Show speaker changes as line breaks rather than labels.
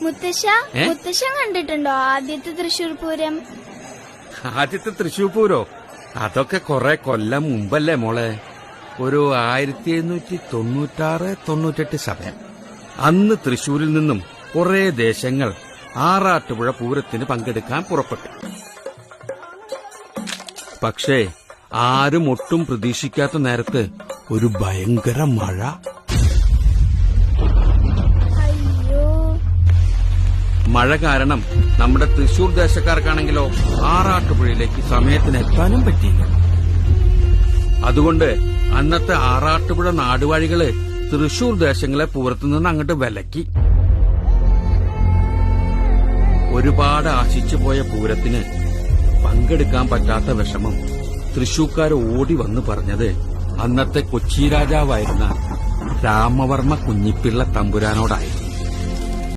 മുത്തശ്ശൻ കണ്ടിട്ടുണ്ടോ ആദ്യത്തെ തൃശൂർ പൂരം?
ആദ്യത്തെ തൃശൂർ പൂരോ? അതൊക്കെ കൊറേ കൊല്ലം മുമ്പല്ലേ മോളെ. ഒരു 1796-98 സമയം. അന്ന് തൃശൂരിൽ നിന്നും കുറെ ദേശങ്ങൾ ആറാട്ടുപുഴ പൂരത്തിന് പങ്കെടുക്കാൻ പുറപ്പെട്ടു. പക്ഷേ ആരും ഒട്ടും പ്രതീക്ഷിക്കാത്ത നേരത്ത് ഒരു ഭയങ്കര മഴ. മഴ കാരണം നമ്മുടെ തൃശൂർ ദേശക്കാർക്കാണെങ്കിലോ ആറാട്ടുപുഴയിലേക്ക് സമയത്തിന് എത്താനും പറ്റിയില്ല. അതുകൊണ്ട് അന്നത്തെ ആറാട്ടുപുഴ നാടുവാഴികള് തൃശൂർ ദേശങ്ങളെ പൂരത്തുനിന്ന് അങ്ങോട്ട് വിലക്കി. ഒരുപാട് ആശിച്ചു പോയ പൂരത്തിന് പങ്കെടുക്കാൻ പറ്റാത്ത വിഷമം തൃശൂർക്കാർ ഓടി വന്ന് പറഞ്ഞത് അന്നത്തെ കൊച്ചി രാജാവായിരുന്ന രാമവർമ്മ കുഞ്ഞിപ്പിള്ള തമ്പുരാനോടായിരുന്നു.